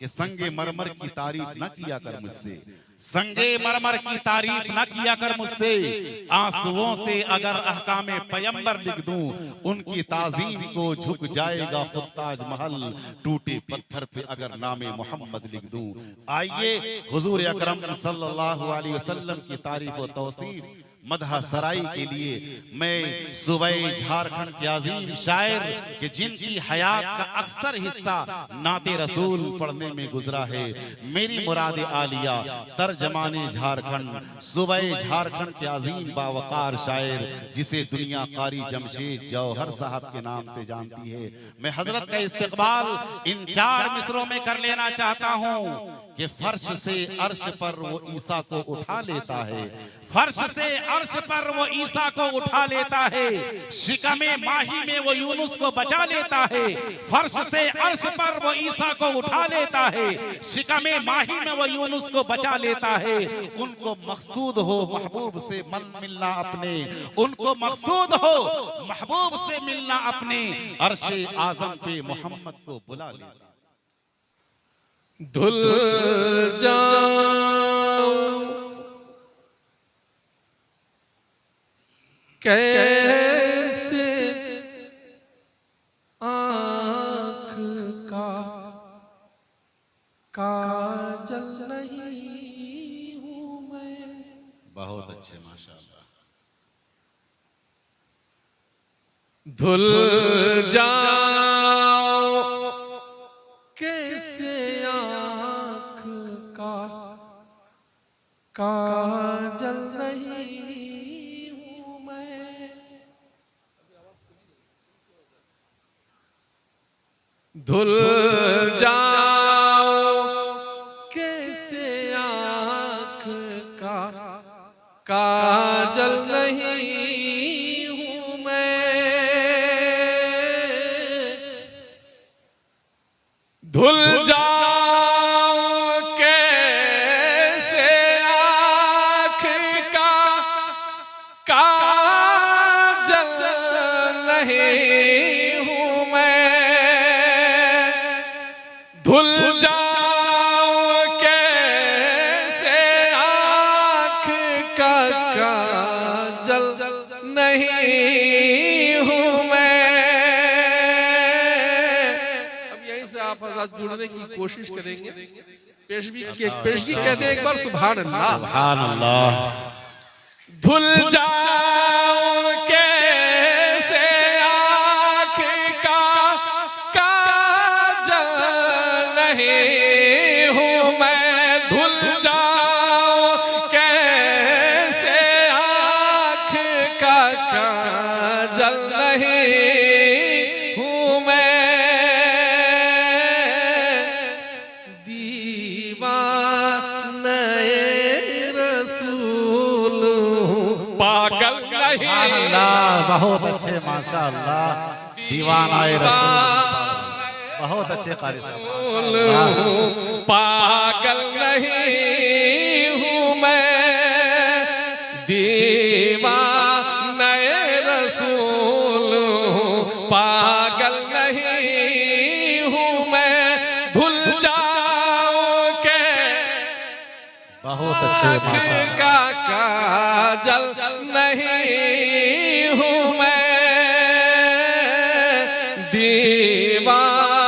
कि संगे मरमर की तारीफ न किया कर मुझसे, संगे मरमर की तारीफ न किया कर मुझसे। आंसुओं से अगर अहकामे पैगंबर लिख दूं, उनकी ताजीम को झुक जाएगा खुद ताजमहल। टूटे पत्थर पे अगर नामे मोहम्मद लिख दूं। आइए हुजूर अकरम सल्लल्लाहु अलैहि वसल्लम की तारीफ व तौसीफ मदह सराई के लिए मैं सूबे झारखंड के अजीम शायर कि जिनकी हयात का अक्सर हिस्सा नाते रसूल पढ़ने में गुजरा है, मेरी मुराद आलिया तर्जमाने झारखंड सूबे झारखंड के अजीम बावकार शायर जिसे दुनिया कारी जमशेद जौहर साहब के नाम से जानती है। मैं हजरत का इस्तकबाल इन 4 मिसरों में कर लेना चाहता हूँ कि फर्श से अर्श पर वो ईसा को उठा लेता है, फर्श से अर्श पर वो ईसा को उठा लेता है, शिकमे माही में वो यूनुस को बचा लेता है। फर्श से अर्श पर वो ईसा को उठा लेता है, शिकमे माही में वो यूनुस को बचा लेता है। उनको मकसूद हो महबूब से मिलना अपने, उनको मकसूद हो महबूब से मिलना अपने, अर्शे आजम पे मोहम्मद को बुला लेता। धुल जाऊं कैसे आँख का काजल नहीं हूँ मैं। बहुत अच्छे माशाअल्लाह। धुल जाऊं कैसे आँख का काजल नहीं हूँ मैं। धुल जाऊं कैसे आँख का काजल नहीं हूँ मैं। धुल जाऊं कैसे आँख का काजल नहीं हूँ मैं। धुल जाऊं कैसे आँख का काजल नहीं हूँ मैं। अब यहीं से आप जुड़ने की कोशिश करेंगे। पेशवी कह दे एक बार सुभान अल्लाह। सुभान अल्लाह। धुल जाऊं कैसे आँख का काजल नहीं हूँ मैं। धुल जाऊं कैसे आँख का काजल नहीं हूँ मैं। दीवाने रसूल पागल नहीं। बहुत अच्छे माशाअल्लाह। दीवानाए रसूल, बहुत अच्छे कारी साहब। पागल नहीं हूँ मैं। दीवाने रसूल पागल नहीं हूँ मैं। धुल जाऊं के बहुत अच्छे माशाअल्लाह। का काजल नहीं हूँ मैं। दीवाने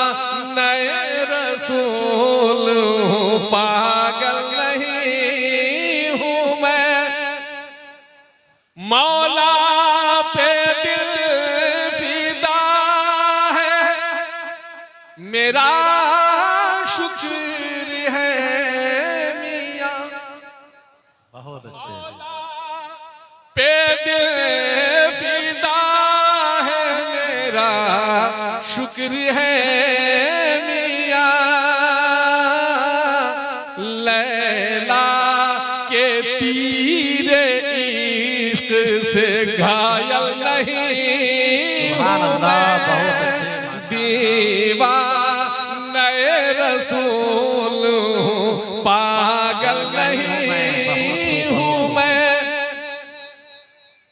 रसूल पागल नहीं हूँ मैं। मौला पे दिल फिदा है, मेरा शुक्र है मियाँ। बहुत अच्छे। पे दिल फिदा है, मेरा शुक्र है मियाँ। लैला के तीरे इश्क से घायल नहीं सुभान हूँ अल्लाह। मैं। बहुत अच्छे। दीवाने रसूल पागल नहीं हूँ मैं।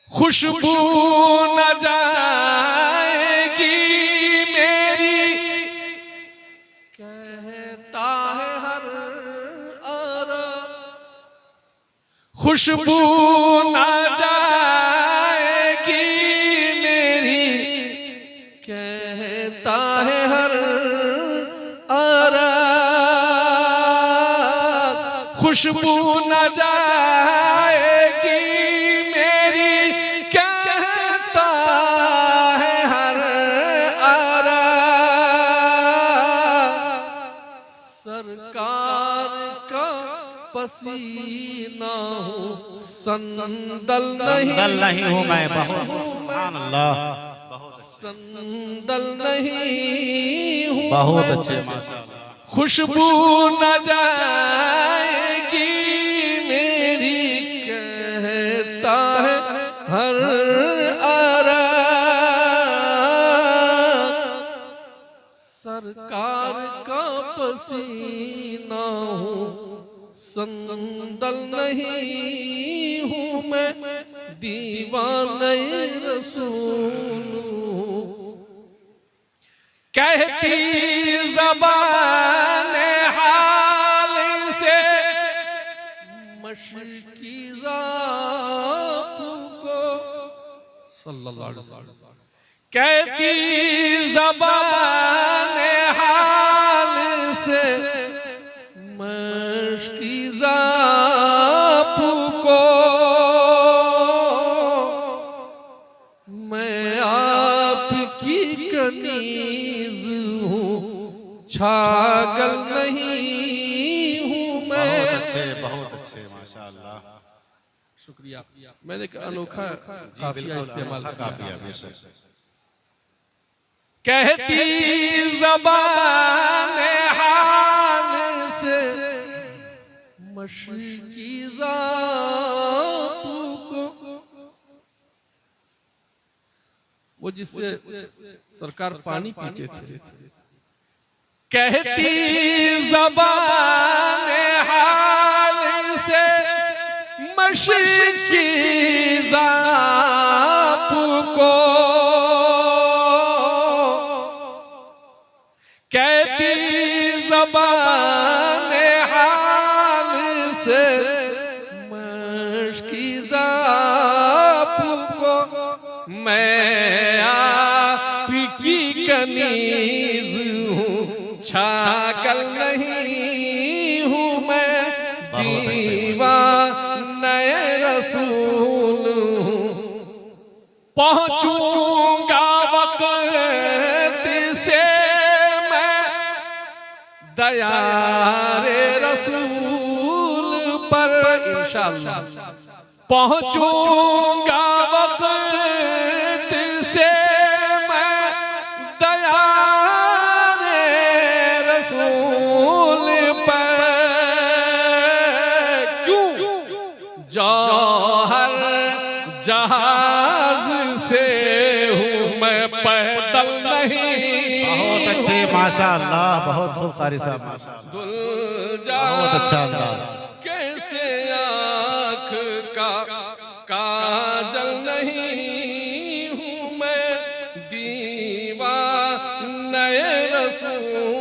खुशबू न जाएगी मेरी कहता खुशबू ना जाएगी मेरी, कहता है हर आराम। खुशबू ना जाएगी मेरी, कहता है हर आराम। सरकार का पसीना हूँ, संदल नहीं हूँ मैं। बहुत सुभान अल्लाह, संदल नहीं हूँ। बहुत अच्छे माशाअल्लाह। खुशबू न जाएगी मेरी, कहता है हर आराम। सरकार का पसीना हूँ, संदल नहीं हूँ मैं, दीवाने रसूल। कहती ज़बान हाल से मशकी ज़ात को, सल्लल्लाहु अलैहि वसल्लम। कहती ज़बान हाल से मशकी ज़ात को, मैं आपकी कनीज़ हूँ, छागल नहीं हूँ मैं। बहुत अच्छे माशाअल्लाह। शुक्रिया। मैंने एक अनोखा काफिया इस्तेमाल किया। कहती ज़बान हाल से मशकी ज़ात को, वो जिससे सरकार पानी पीते थे। कहती ज़बान हाल से मशकी ज़ात को, कहती ज़बान हाल से मशकी ज़ात को, मैं आपकी कनीज़ हूँ, छागल नहीं हूँ मैं, दीवाने रसूल हूँ। पहुँचूंगा वक़्त से मैं दयारे रसूल पर, इंशाअल्लाह। पहुँचूंगा वक़्त से मैं दयारे रसूल पर। क्यों? जौहर जहाज से हूँ मैं, पैदल नहीं। बहुत अच्छे माशाअल्लाह, बहुत खूब कारी साहब माशाअल्लाह, बहुत अच्छा अंदाज। कैसे आँख का काजल नहीं हूँ मैं, दीवाने रसूल